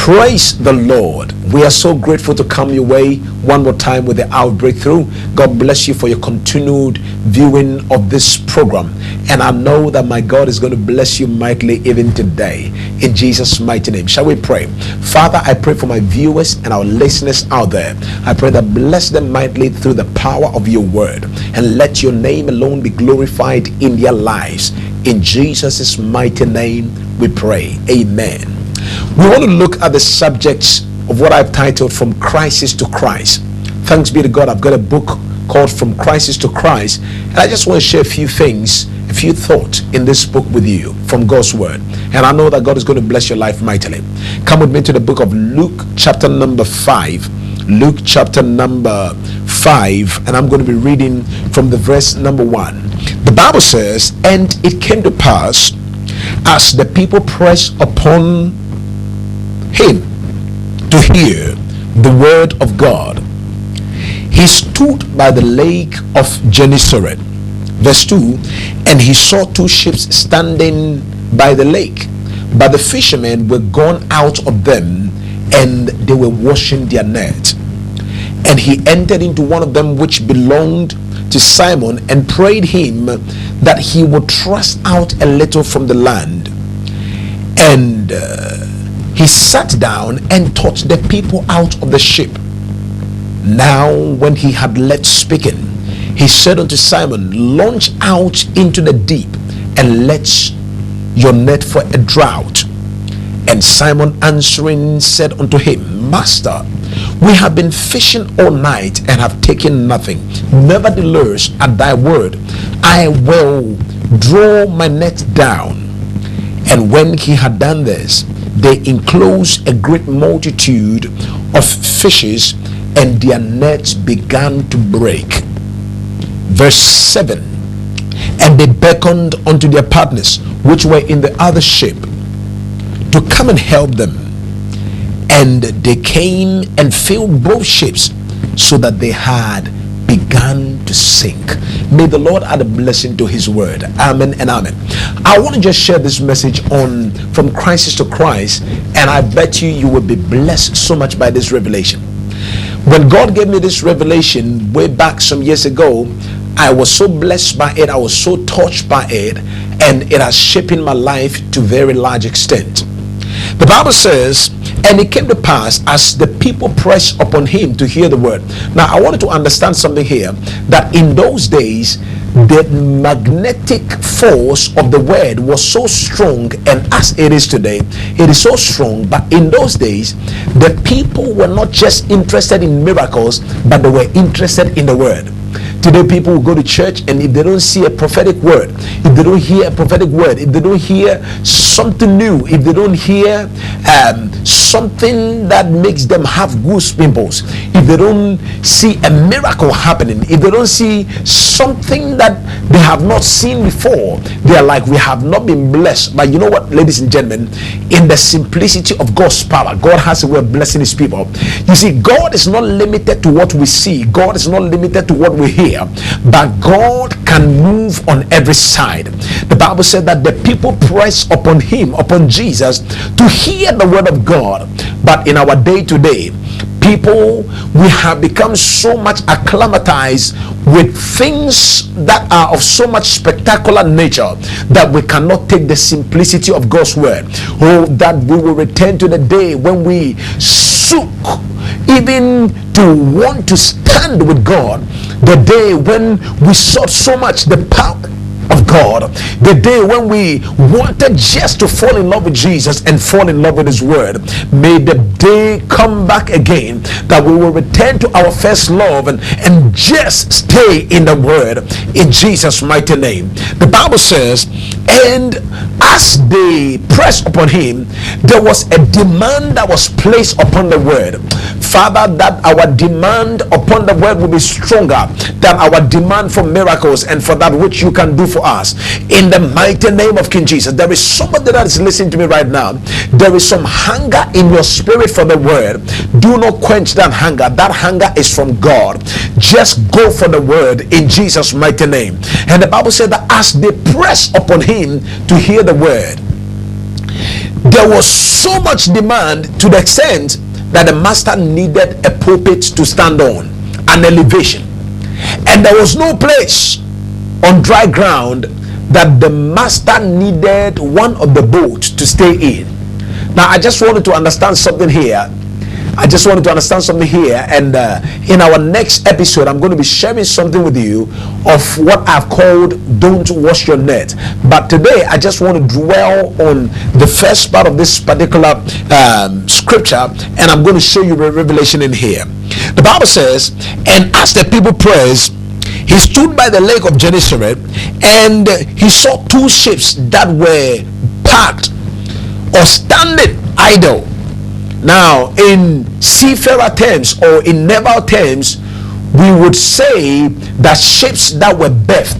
Praise the Lord. We are so grateful to come your way one more time with the Hour Breakthrough. God bless you for your continued viewing of this program. And I know that my God is going to bless you mightily even today. In Jesus' mighty name. Shall we pray? Father, I pray for my viewers and our listeners out there. I pray that bless them mightily through the power of your word. And let your name alone be glorified in their lives. In Jesus' mighty name we pray. Amen. We want to look at the subjects of what I've titled From Crisis to Christ. Thanks be to God, I've got a book called From Crisis to Christ, and I just want to share a few things, a few thoughts in this book with you from God's word. And I know that God is going to bless your life mightily. Come with me to the book of Luke chapter number 5. Luke chapter number 5, and I'm going to be reading from the verse number 1. The Bible says, "And it came to pass, as the people pressed upon him to hear the word of God, he stood by the lake of Gennesaret." Verse 2, "And he saw two ships standing by the lake, but the fishermen were gone out of them, and they were washing their net. And he entered into one of them which belonged to Simon, and prayed him that he would thrust out a little from the land. And he sat down and taught the people out of the ship. Now when he had left speaking, he said unto Simon, Launch out into the deep, and let your net for a draught. And Simon answering said unto him, Master, we have been fishing all night and have taken nothing. Nevertheless, at thy word, I will draw my net down. And when he had done this, they enclosed a great multitude of fishes, and their nets began to break." Verse 7, "And they beckoned unto their partners, which were in the other ship, to come and help them. And they came and filled both ships, so that they had begun to sink." May the Lord add a blessing to his word. Amen and amen. I want to just share this message on From Crisis to Christ, and I bet you will be blessed so much by this revelation. When God gave me this revelation way back some years ago, I was so blessed by it, I was so touched by it, and it has shaped my life to a very large extent. The Bible says, "And it came to pass, as the people pressed upon him to hear the word." Now I wanted to understand something here, that in those days the magnetic force of the word was so strong, and as it is today, it is so strong. But in those days, the people were not just interested in miracles, but they were interested in the word. Today people will go to church, and if they don't see a prophetic word, if they don't hear a prophetic word, if they don't hear something new, if they don't hear something that makes them have goosebumps, if they don't see a miracle happening, if they don't see something that they have not seen before, they are like, we have not been blessed. But you know what, ladies and gentlemen, in the simplicity of God's power, God has a way of blessing his people. You see, God is not limited to what we see. God is not limited to what we hear, but God can move on every side. The Bible said that the people pressed upon him, upon Jesus, to hear the word of God. But in our day to day, people, we have become so much acclimatized with things that are of so much spectacular nature that we cannot take the simplicity of God's word. Oh, that we will return to the day when we soak, even to want to stand with God, the day when we sought so much the power of God, the day when we wanted just to fall in love with Jesus and fall in love with his word. May the day come back again that we will return to our first love and just stay in the word, in Jesus' mighty name. The Bible says, "And as they pressed upon him, there was a demand that was placed upon the word." Father, that our demand upon the word will be stronger than our demand for miracles and for that which you can do for us. In the mighty name of King Jesus, there is somebody that is listening to me right now. There is some hunger in your spirit for the word. Do not quench that hunger. That hunger is from God. Just go for the word in Jesus' mighty name. And the Bible said that as they pressed upon him to hear the word, there was so much demand to the extent that the master needed a pulpit to stand on, an elevation, and there was no place on dry ground that the master needed one of the boats to stay in. Now I just wanted to understand something here. And in our next episode, I'm going to be sharing something with you of what I've called "Don't Wash Your Net." But today, I just want to dwell on the first part of this particular scripture, and I'm going to show you the revelation in here. The Bible says, "And as the people praised, he stood by the lake of Gennesaret, and he saw two ships that were parked or standing idle." Now, in seafarer terms or in naval terms, we would say that ships that were berthed,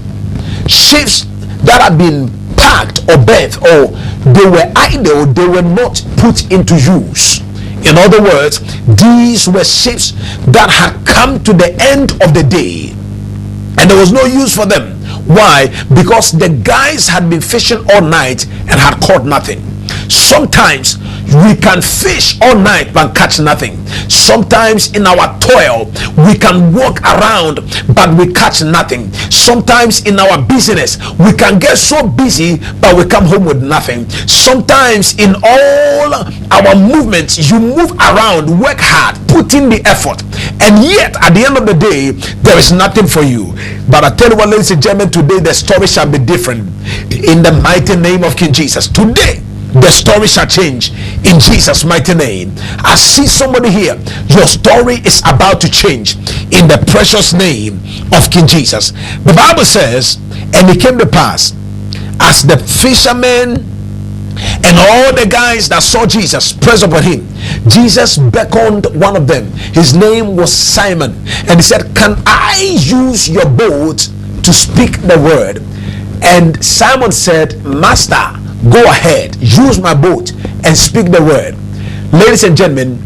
ships that had been parked or berthed, or they were idle, they were not put into use. In other words, these were ships that had come to the end of the day and there was no use for them. Why? Because the guys had been fishing all night and had caught nothing. Sometimes we can fish all night but catch nothing. Sometimes in our toil we can walk around but we catch nothing. Sometimes in our business we can get so busy but we come home with nothing. Sometimes in all our movements, you move around, work hard, put in the effort, and yet at the end of the day there is nothing for you. But I tell you what, ladies and gentlemen, today the story shall be different in the mighty name of King Jesus. Today the story shall change in Jesus' mighty name. I see somebody here. Your story is about to change in the precious name of King Jesus. The Bible says, "And it came to pass, as the fishermen and all the guys that saw Jesus press upon him, Jesus beckoned one of them. His name was Simon, and he said, 'Can I use your boat to speak the word?' And Simon said, 'Master, go ahead, use my boat and speak the word.'" Ladies and gentlemen,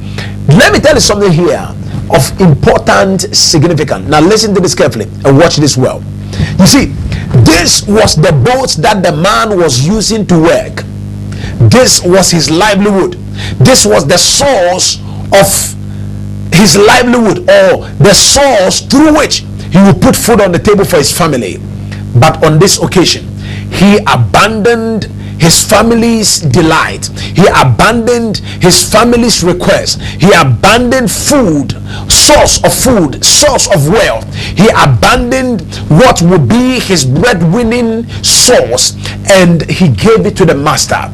let me tell you something here of important significance. Now listen to this carefully and watch this well. You see, this was the boat that the man was using to work. This was his livelihood. This was the source of his livelihood, or the source through which he would put food on the table for his family. But on this occasion, he abandoned his family's delight. He abandoned his family's request. He abandoned food, source of wealth. He abandoned what would be his breadwinning source, and he gave it to the master.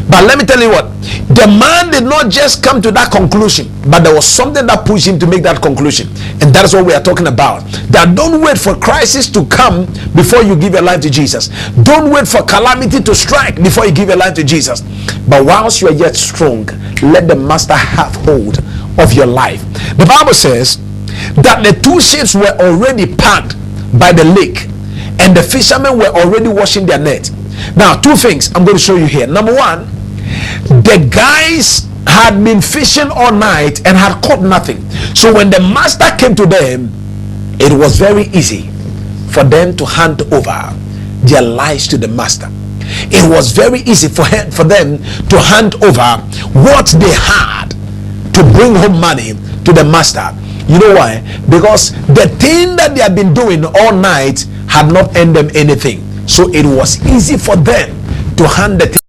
But let me tell you what, the man did not just come to that conclusion, but there was something that pushed him to make that conclusion. And that is what we are talking about. That don't wait for crisis to come before you give your life to Jesus. Don't wait for calamity to strike before you give your life to Jesus. But whilst you are yet strong, let the master have hold of your life. The Bible says that the two ships were already packed by the lake, and the fishermen were already washing their net. Now, two things I'm going to show you here. Number one, the guys had been fishing all night and had caught nothing. So when the master came to them, it was very easy for them to hand over their lives to the master. It was very easy for them to hand over what they had to bring home money to the master. You know why? Because the thing that they had been doing all night had not earned them anything. So it was easy for them to hand the thing